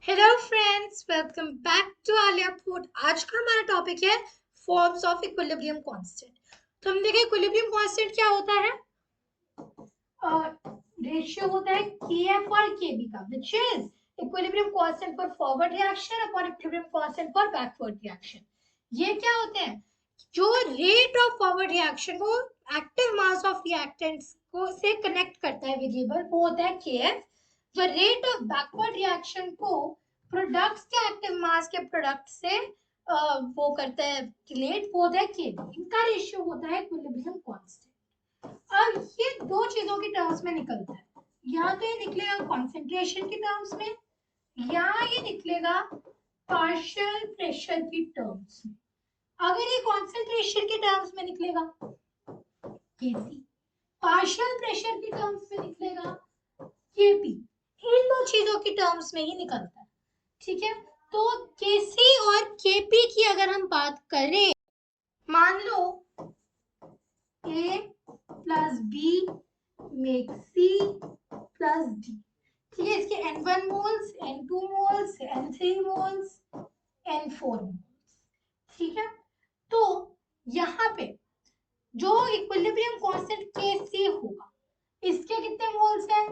Hello friends, welcome back to Alia food. आज का हमारा टॉपिक है फॉर्म्स ऑफ इक्विलिब्रियम कांस्टेंट। तो हम देखें इक्विलिब्रियम कांस्टेंट क्या होता है। रेशियो होता है केएफ और केबी का, which is equilibrium constant for forward reaction upon equilibrium constant for backward reaction. ये क्या होते हैं? जो रेट ऑफ फॉरवर्ड रिएक्शन को एक्टिव मास ऑफ रिएक्टेंट्स को से कनेक्ट करता है वेरिएबल, वो होता है KF. The rate of backward reaction को प्रोडक्ट्स के एक्टिव मास के प्रोडक्ट से वो करता है रिलेट, वो होता है केबी। इनका रेशियो होता है इक्विलिब्रियम कांस्टेंट। अब ये दो चीजों की टर्म्स में निकलता है, या तो ये निकलेगा कॉन्सेंट्रेशन की टर्म्स में, या ये निकलेगा पार्शियल प्रेशर की टर्म्स में। अगर ये कॉन्सेंट्रेशन के टर्म्स में निकलेगा केसी, पार्शियल प्रेशर की टर्म्स में निकलेगा केपी, इन दो चीजों की टर्म्स में ही निकलता है। ठीक है, तो केसी और केपी की अगर हम बात करें, मान लो A plus B make C plus D. ठीक है, इसके n1 moles, n2 moles, n3 moles, n4 moles. ठीक है, तो यहाँ पे जो इक्विलिब्रियम कांस्टेंट Kc होगा, इसके कितने मोल्स हैं?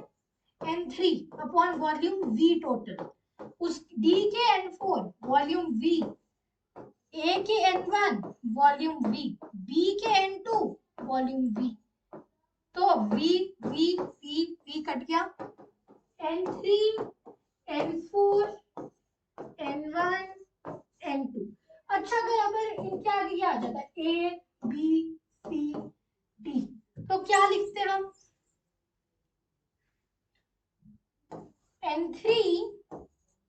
n3 upon volume v total, उस d के n4 वॉल्यूम v, a के n1 वॉल्यूम v, b के n2 वॉल्यूम v। तो v v v v cut गया, n3 n4 n1 n2। अच्छा, अगर इनके आगे क्या आ जाता है a b c d, तो क्या लिखते हैं हम? n3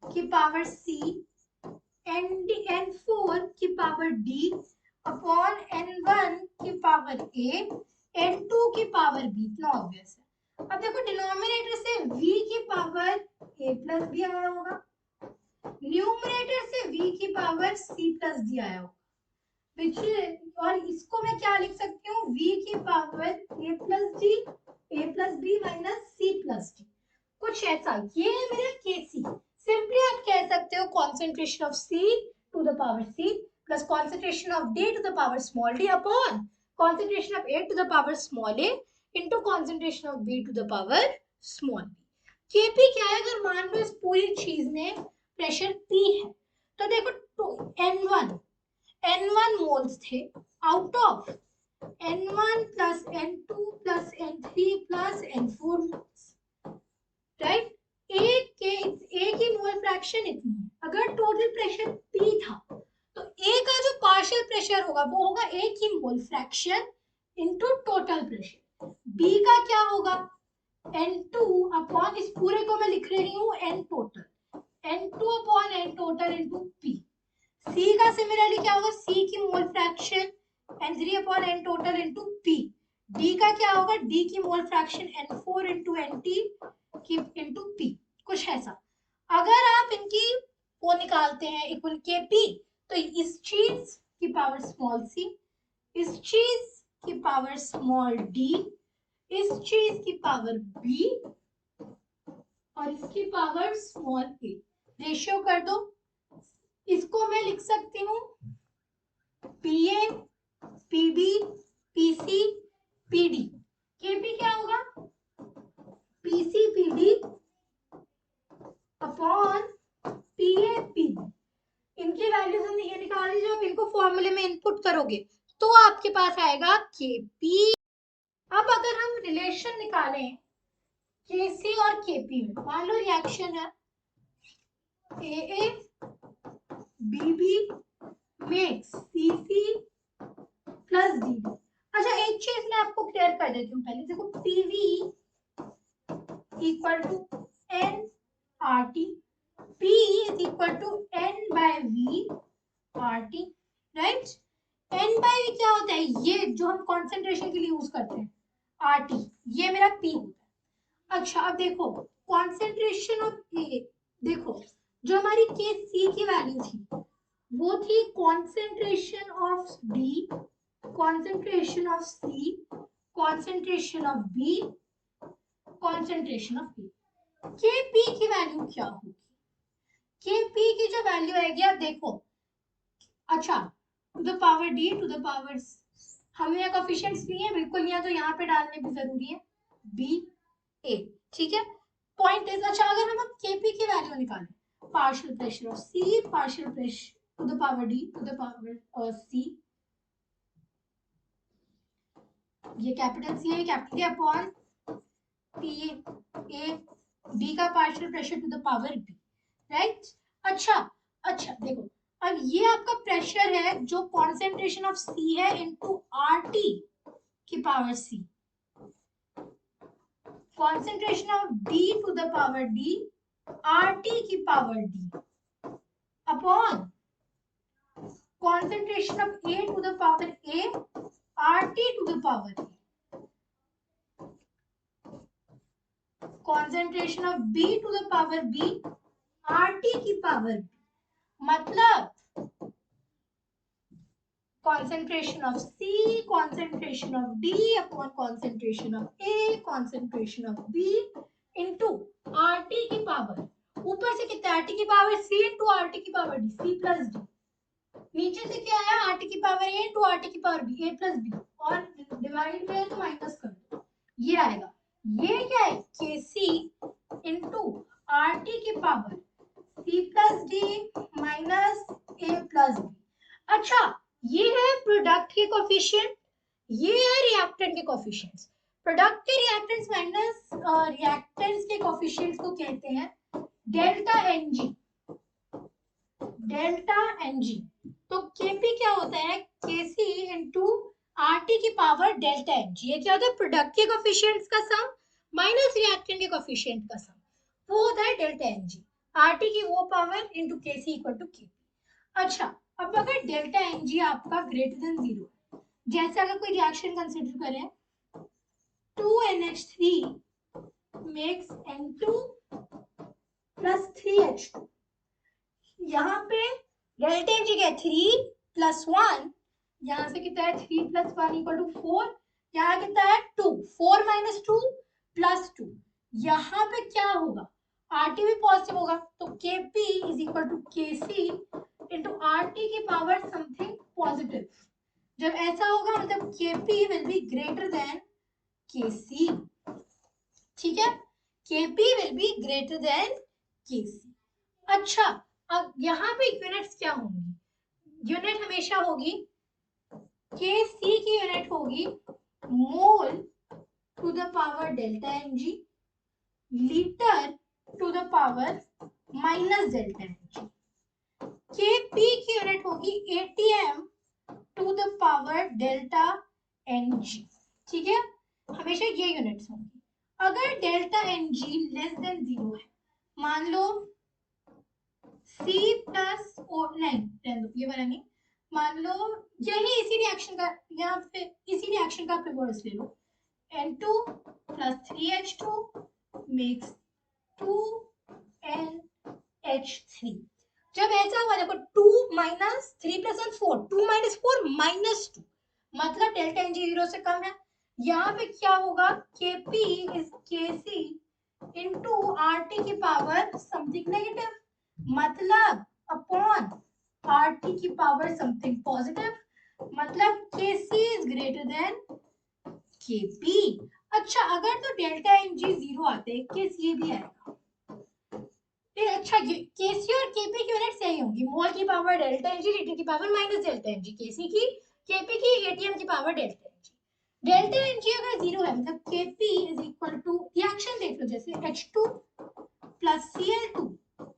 की पावर c, n4 की पावर d अपॉन n1 की पावर a, n2 की पावर b। इतना ऑब्वियस है। अब देखो, डिनोमिनेटर से v की पावर a प्लस b आया होगा, न्यूमरेटर से v की पावर c प्लस d आया होगा, और इसको मैं क्या लिख सकती हूँ? v की power a plus d, a plus b minus c plus d, कुछ ऐसा। ये है मेरा केसी। सिंपली आप कह सकते हो concentration of C to the power C plus concentration of D to the power small d upon concentration of A to the power small a into concentration of B to the power small b। Kp क्या है? अगर मान लो इस पूरी चीज में pressure P है, तो देखो N1 मोल्स थे out of N1 plus N2 plus N3 plus N4 moles, right. A की मोल फ्रैक्शन इतनी है। अगर टोटल प्रेशर P था, तो ए का जो पार्शियल प्रेशर होगा वो होगा ए की mole fraction into total pressure. B का क्या होगा? N2 अपॉन, इस पूरे को मैं लिख रही हूँ N total, N2 upon N total into P। C का सिमिलरली क्या होगा? C की mole fraction N3 upon N total into P। D का क्या होगा? D की mole fraction N4 into NT की इंटू P, कुछ ऐसा। अगर आप इनकी वो निकालते हैं इक्वल के P, तो इस चीज की पावर स्मॉल c, इस चीज की पावर स्मॉल d, इस चीज की पावर b और इसकी पावर स्मॉल a, रेशियो कर दो। इसको मैं लिख सकती हूँ PA PB PC PD। KP क्या होगा? PC PD upon PA PB। इनकी वैल्यूज हमने ये निकाली, जब इनको फॉर्मूले में इनपुट करोगे तो आपके पास आएगा Kp। अब अगर हम रिलेशन निकालें Kc और Kp में, मान लो रिएक्शन है AA BB makes CC plus DD। अच्छा, एक चीज मैं आपको क्लियर कर देती हूँ पहले। देखो, PV equal to N RT, P is equal to N by V RT, right. N by V क्या होता है? ये जो हम कॉन्सेंट्रेशन के लिए यूज करते हैं RT, ये मेरा P होता है। अच्छा, अब देखो कॉन्सेंट्रेशन ऑफ A, देखो जो हमारी के सी की वैल्यू थी वो थी concentration of D, concentration of C, concentration of B, concentration of बी। के पी की वैल्यू क्या होगी? Kp की जो वैल्यू आएगी आप देखो, अच्छा to the power d to the power, हमने यहाँ कोफिशिएंट्स लिए हैं, बिल्कुल यहाँ तो यहाँ पे डालने भी जरूरी है b a, ठीक है। पॉइंट इज, अच्छा अगर हम अब kp की वैल्यू निकालें, partial pressure of c partial pressure to the power d to the power c, ये कैपिटल C है, capital upon P A B का partial pressure to the power B, right. अच्छा अच्छा देखो, अब ये आपका प्रेशर है जो कॉन्सेंट्रेशन ऑफ C है इनटू RT की power C, concentration of D to the power D RT की power D upon concentration of A to the power A RT to the power A, concentration of B to the power B RT की power B, मतलब concentration of C concentration of D upon concentration of A concentration of B into RT की power, ऊपर से कितना RT की power C into RT की power D, C plus D, नीचे से क्या आया RT की पावर A into RT की power B, A plus B, और डिवाइड में तो माइनस कर दो, ये आएगा, ये क्या है Kc into RT की power C plus D minus A plus B। अच्छा ये है प्रोडक्ट के कोफिशिएंट, ये है रिएक्टेंट के कोफिशिएंट्स। प्रोडक्ट के रिएक्टेंट्स माइनस रिएक्टेंट्स के कोफिशिएंट्स को कहते हैं डेल्टा Ng, डेल्टा Ng। तो Kp क्या होता है, Kc इंटू RT की पावर डेल्टा Ng, ये क्या होता है प्रोडक्ट के कोफिशिएंट्स का सम माइनस रिएक्टेंट के कोफिशिएंट का सम, वो होता है डेल्टा Ng, RT की वो power into Kc equal to Kp। अच्छा अब अगर डेल्टा Ng आपका ग्रेटर देन 0, जैसे अगर कोई रिएक्शन कंसीडर करें 2NH3 makes N2 plus 3H2, यहाँ पे डेल्टा Ng क्या है 3 प्लस 1, यहाँ से कितना है 3 प्लस 1 इक्वल टू 4, यहाँ कितना है 2, 4 माइनस 2 प्लस 2, यहाँ पे क्या होगा RT भी पॉजिटिव होगा, तो Kp is equal to Kc into RT की पावर समथिंग पॉजिटिव। जब ऐसा होगा मतलब Kp will be greater than Kc, ठीक है, Kp will be greater than Kc। अच्छा अब यहाँ पे यूनिट्स क्या होंगी, यूनिट हमेशा होगी Kc की यूनिट होगी mole to the power delta Ng, litre to the power minus delta Ng, Kp की यूनिट होगी ATM to the power delta Ng, ठीक है, हमेशा ये यूनिट्स होंगी। अगर डेल्टा Ng लेस देन 0 है, मान लो C प्लस ओ नहीं ये वाला नहीं, मान लो यही इसी रिएक्शन का, यहाँ पे इसी रिएक्शन का रिवर्स ले लो, N2 plus 3H2 makes 2NH3। जब ऐसा हुआ देखो 2 माइनस 3 प्लस 1 4, 2 माइनस 4 माइनस 2, मतलब डेल्टा Ng 0 से कम है, यहाँ पे क्या होगा Kp is Kc into RT की पावर समथिंग नेगेटिव, मतलब अपॉन RT की पावर समथिंग पॉजिटिव, मतलब Kc is greater than Kp। अच्छा अगर तो डेल्टा Ng 0 आते केस ये भी आएगा, अच्छा Kc और Kp की यूनिट सही होंगी, मोल की पावर डेल्टा Ng लीटर की power minus delta Ng, Kc की Kp की ATM की power delta Ng। Delta Ng अगर 0 है मतलब Kp is equal to, reaction देख लो जैसे H2 plus Cl2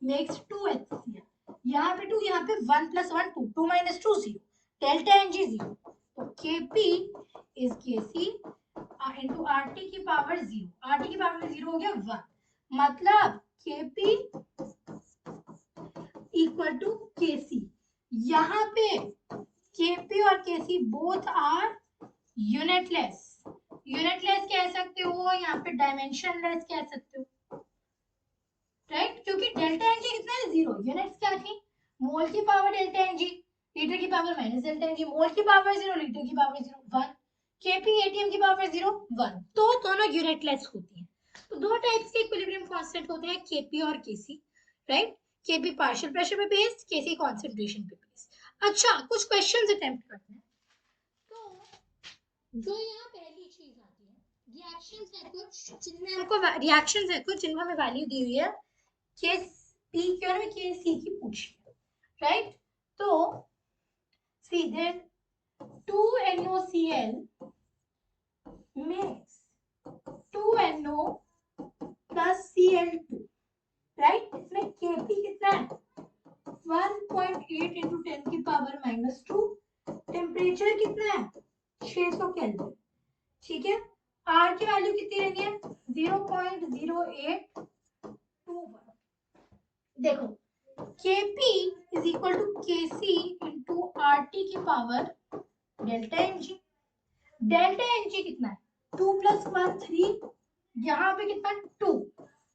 makes 2HCl, यहाँ पे 2 यहाँ पे 1 प्लस 1 2, 2 माइनस 2 0, डेल्टा Ng 0, तो Kp is Kc into RT की पावर 0, RT की पावर 0 हो गया 1, मतलब Kp इक्वल टू Kc, यहाँ पे Kp और Kc both are unitless, unitless कह सकते हो, यहाँ पे डायमेंशनलेस कह सकते हो, राइट, क्योंकि डेल्टा Ng कितना है 0, यूनिट्स क्या थी मोल की पावर डेल्टा Ng लीटर की पावर माइनस डेल्टा Ng, मोल की पावर 0 लीटर की पावर 0 1, Kp ATM की पावर 0 1, तो दोनों यूनिटलेस होती हैं। तो दो टाइप्स के इक्विलिब्रियम कांस्टेंट होते हैं Kp और Kc, right. KP partial pressure पे बेस्ड, केसी कॉन्सेंट्रेशन पे बेस्ड। अच्छा, कुछ क्वेश्चंस अटेम्प्ट करते हैं। तो जो यहाँ पहली चीज आती है, रिएक्शंस है कुछ जिनमें हमको रिएक्शंस है कुछ जिनमें हमें वैल्यू दी हुई है, केस पी क्यों में के सी की पूछी है, राइट। तो see then 2NOCl makes 2NO plus Cl2, right. इसमें Kp कितना है 1.8 into 10 की पावर -2, टेम्परेचर कितना है 600 केल्विन, ठीक है। आर की वैल्यू कितनी रहनी है 0.0821। देखो Kp is equal to Kc into RT की power delta Ng। Delta Ng कितना है 2 + 1 3, यहाँ पे कितना 2,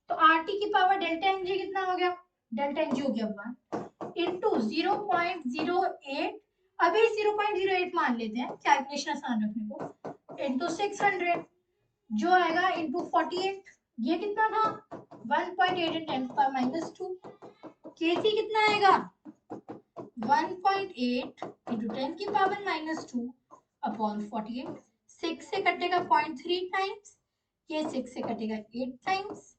तो RT की पावर डेल्टा Ng कितना हो गया, डेल्टा Ng हो गया 1 इंटू 0.08, अभी 0.08 मान लेते हैं कैलकुलेशन आसान रखने को, इंटू 600 जो आएगा इंटू 48, ये कितना था 1.8 × 10⁻²। Kc कितना आएगा 1.8 × 10 की पावर -2 अपॉन 48, 6 से कटेगा 0.3 टाइम्स, ये 6 से कटेगा 8 टाइम्स,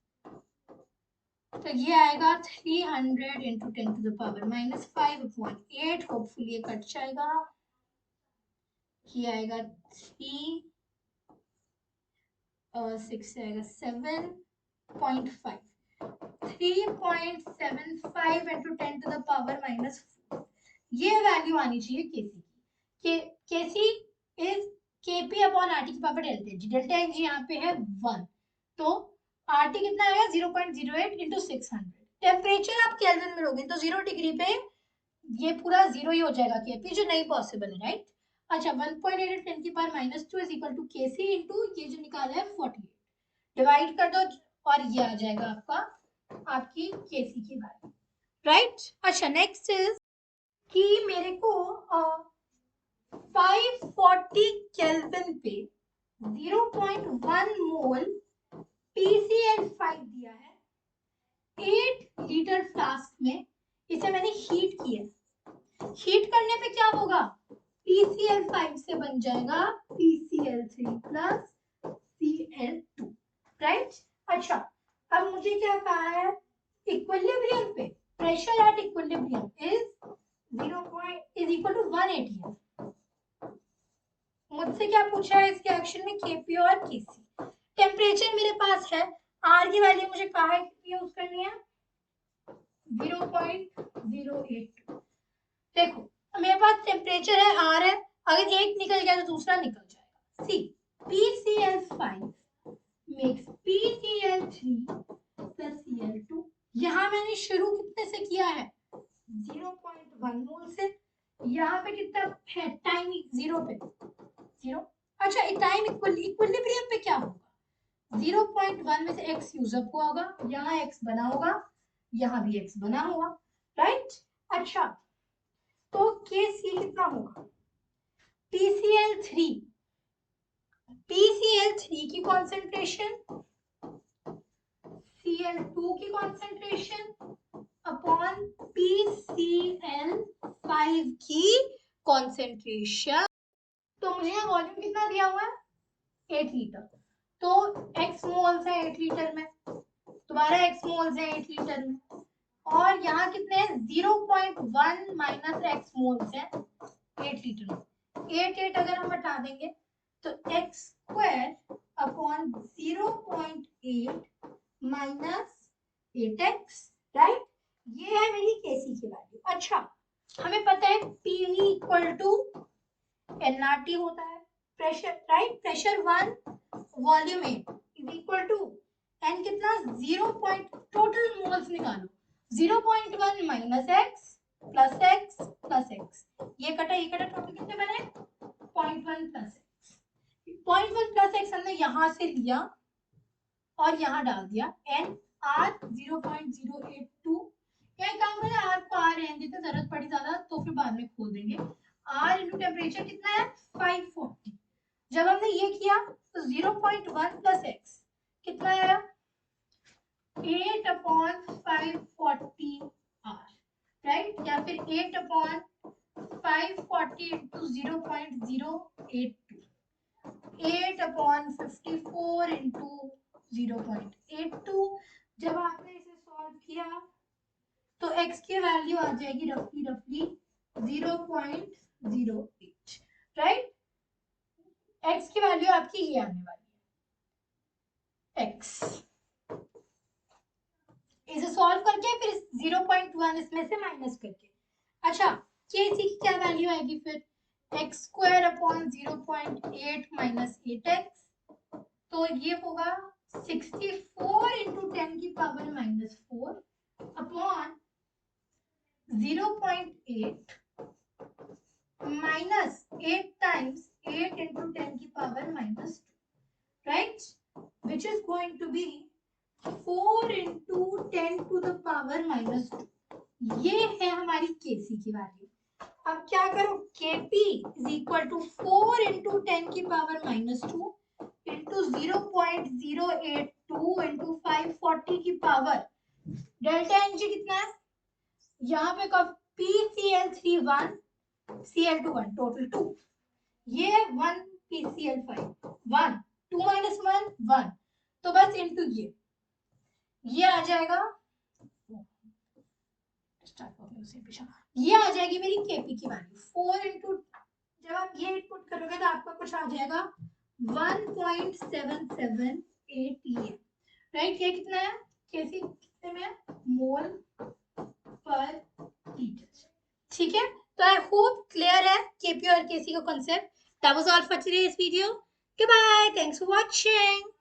तो ये आएगा 300 × 10⁻⁻5 अपॉन 8, होपफुली ये कट जाएगा, ये आएगा 3 6 से आएगा 7.5, 3.75 × 10⁻⁻4, ये वैल्यू आनी चाहिए केसी की। केसी इज केपी अपॉन आरटी की power delta H, delta H यहाँ पे है 1, तो आरटी कितना आएगा 0.08 × 600। टेम्परेचर आप केल्विन में लोगे तो 0 डिग्री पे ये पूरा 0 ही हो जाएगा केपी, जो नहीं पॉसिबल है, राइट। अच्छा 1.8 × 10 की power -2 is equal to K C into ये जो निकाला है 48, डिवाइड कर दो और ये आ जाएगा आपकी केसी की वैल्यू, राइट। अच्छा नेक्स्ट इज कि मेरे को 540 केल्विन पे 0.1 मोल PCl5 दिया है 8 लीटर फ्लास्क में, इसे मैंने हीट किया, हीट करने पे क्या होगा PCl5 से बन जाएगा PCl3 प्लस Cl2, राइट। अच्छा अब मुझे क्या कहा है इक्विलिब्रियम पे pressure at equilibrium is equal to 180। मुझसे क्या पूछा है इसके एक्शन में केपी और केसी, टेम्परेचर मेरे पास है, आर की वैल्यू मुझे कहा है कितनी यूज करनी है 0.082। देखो मेरे पास टेम्परेचर है आर है, अगर एक निकल गया तो दूसरा निकल जाएगा। सी PCl5 makes PCl3 plus Cl2, यहाँ मैंने शुरू कितने से किया है 0.1 मोल से, यहाँ पे कितना है टाइम 0 पे 0। अच्छा टाइम इक्विलिब्रियम पे क्या होगा 0.1 में से x यूज अप हुआ होगा, यहाँ x बना होगा, यहाँ भी x बना होगा, राइट। अच्छा तो केस ये कितना होगा PCl3 की कॉन्सेंट्रेशन Cl2 की कॉन्सेंट्रेशन अपॉन PCl5 की कॉन्सेंट्रेशन, तो मुझे यहाँ वॉल्यूम कितना दिया हुआ है 8 लीटर, तो x मोल्स है 8 लीटर में, दोबारा x मोल्स है 8 लीटर में, और यहाँ कितने हैं 0.1 माइनस x मोल्स है 8 लीटर में, 8 अगर हम हटा देंगे तो x² upon 0.8 minus 8x, right. ये है मेरी केसी की वैल्यू। अच्छा हमें पता है PV इक्वल टू nRT होता है, pressure, right, pressure 1 volume 8 is equal to n कितना 0. टोटल मोल्स निकालो 0.1 minus x plus x plus x, ये कटा टोटल कितने बने 0.1 प्लस x, 0.1 प्लस x हमने यहाँ से लिया और यहाँ डाल दिया n r 0.082, क्या काम करें r को r रहने देते, जरूरत पड़ी ज्यादा तो फिर बाद में खोल देंगे। r इंटू टेम्परेचर कितना है 540, जब हमने ये किया तो 0.1 प्लस x कितना आया 8 अपॉन 540 r, फिर 8/540 इंटू 0.082, 8/54 इंटू 0.82। जब आपने इसे सॉल्व किया तो x की वैल्यू आ जाएगी रफली 0.08, राइट। x की वैल्यू आपकी ये आने वाली है x। इसे सॉल्व करके फिर 0.1 इसमें से माइनस करके, अच्छा kc की क्या वैल्यू आएगी फिर x²/0.8 माइनस 8x, तो ये होगा 64 इंटू 10 की power -4 upon 0.8 minus 8 times 8 into 10 की power -2, right, which is going to be 4 into 10 to the power -2। ये है हमारी Kc की वैल्यू। अब क्या करो, Kp is equal to 4 into 10 की power -2 into 0.082 into 540 की पावर डेल्टा Ng कितना है यहाँ पे PCl3 1 Cl2 1 टोटल 2, ये 1 PCl5 1 2 minus 1 1, तो बस इनटू ये आ जाएगा, ये आ जाएगी मेरी Kp की वैल्यू 4 इंटू, जब आप ये इनपुट करोगे तो आपका कुछ आ जाएगा 1.778 ये, राइट। ये कितना है Kc कितने में है मोल पर लीटर, ठीक है। तो आई होप क्लियर है Kp और Kc का concept. That was all for today's video. Goodbye. Thanks for watching.